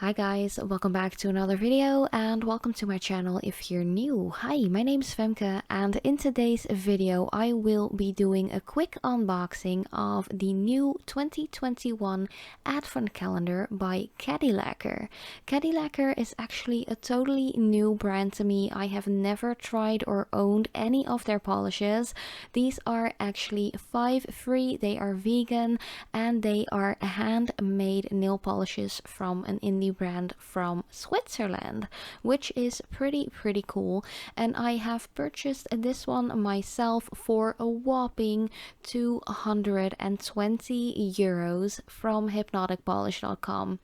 Hi guys, welcome back to another video and welcome to my channel if you're new. Hi, my name is Femke and in today's video I will be doing a quick unboxing of the new 2021 advent calendar by Cadillacquer. Cadillacquer is actually a totally new brand to me. I have never tried or owned any of their polishes. These are actually 5 free, they are vegan and they are handmade nail polishes from an indie brand from Switzerland, which is pretty cool. And I have purchased this one myself for a whopping 220 euros from hypnoticpolish.com.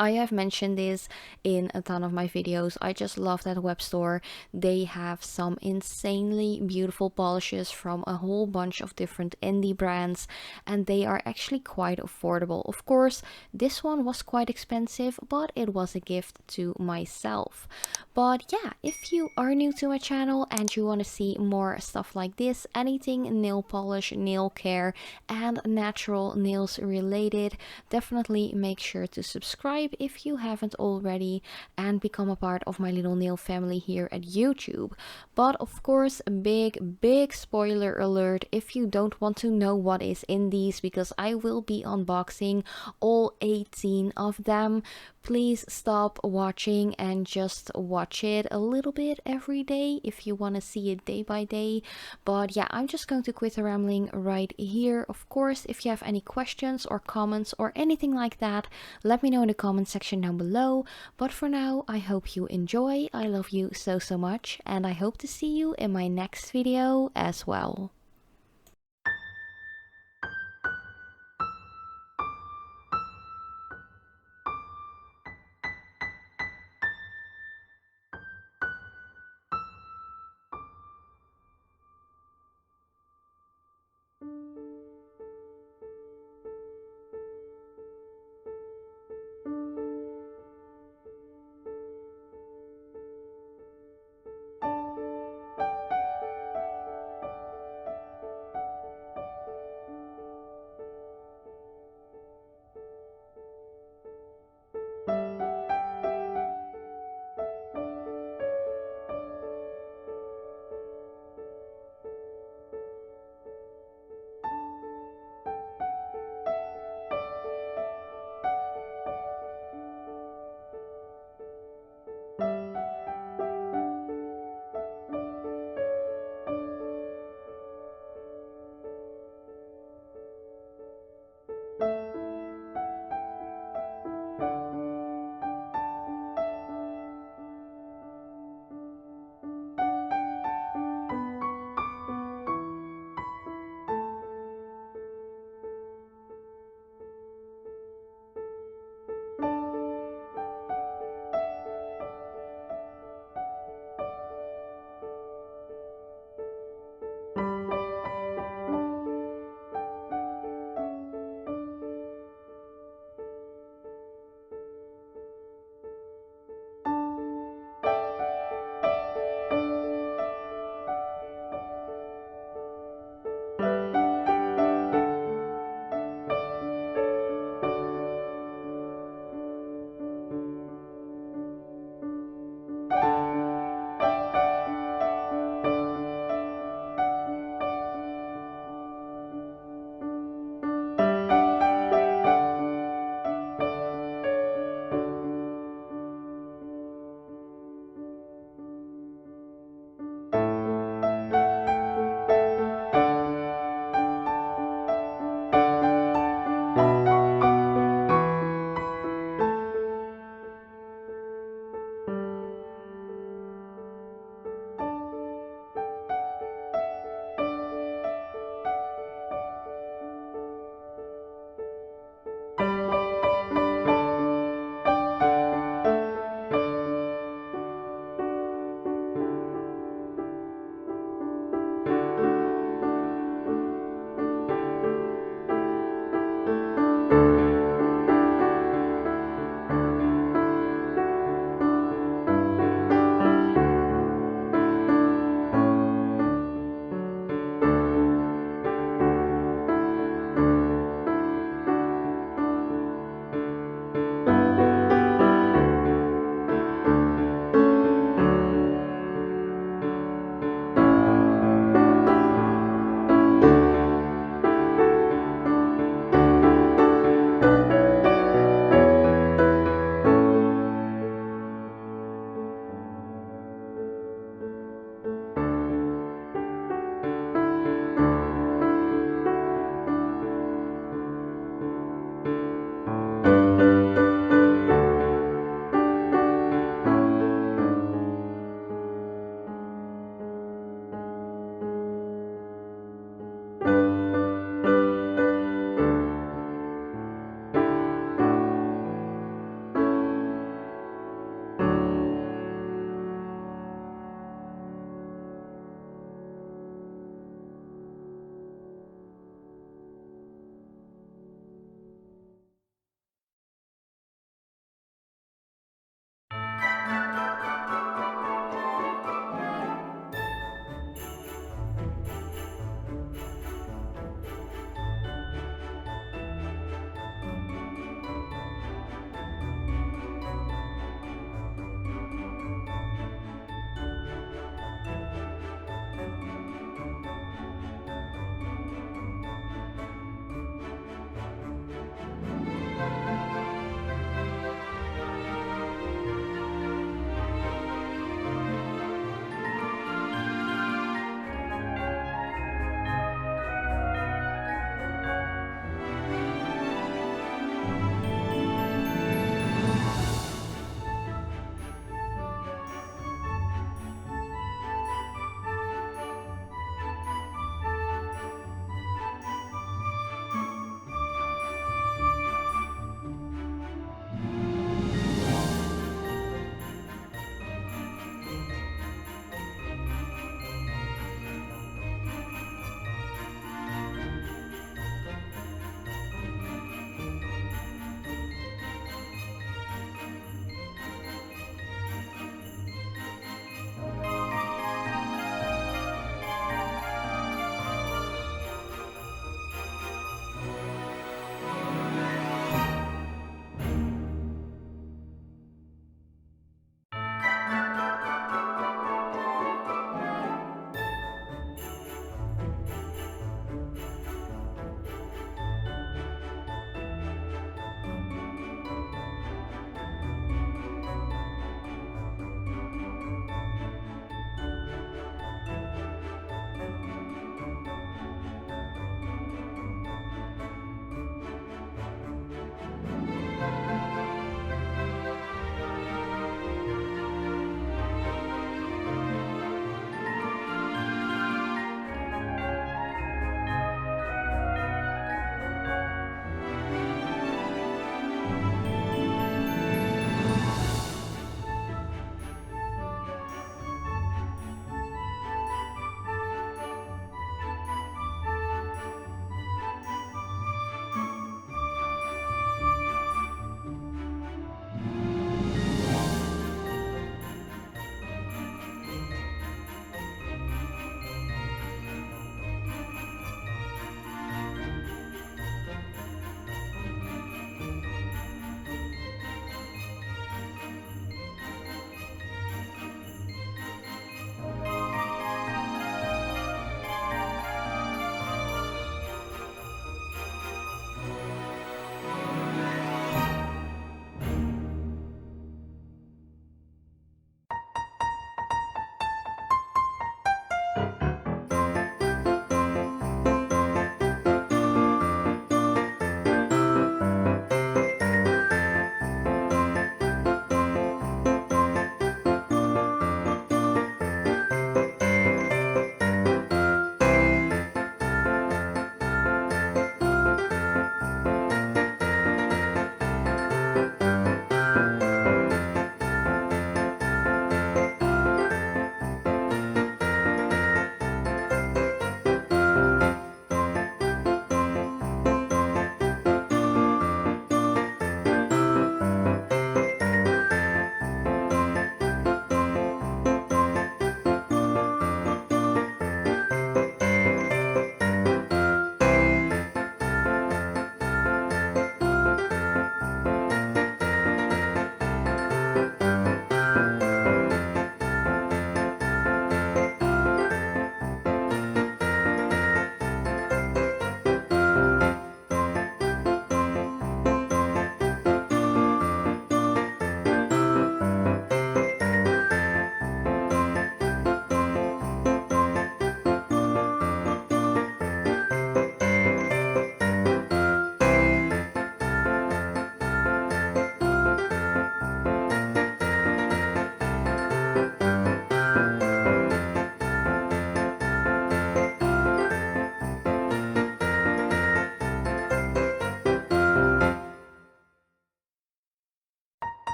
I have mentioned this in a ton of my videos. I just love that web store. They have some insanely beautiful polishes from a whole bunch of different indie brands and they are actually quite affordable. Of course, this one was quite expensive, but it was a gift to myself. But yeah, if you are new to my channel and you want to see more stuff like this, anything nail polish, nail care and natural nails related, definitely make sure to subscribe if you haven't already and become a part of my little nail family here at YouTube. But of course, a big spoiler alert if you don't want to know what is in these, because I will be unboxing all 18 of them. Please stop watching and just watch it a little bit every day if you want to see it day by day. But yeah, I'm just going to quit the rambling right here. Of course, if you have any questions or comments or anything like that, let me know in the comment section down below. But for now, I hope you enjoy. I love you so much and I hope to see you in my next video as well.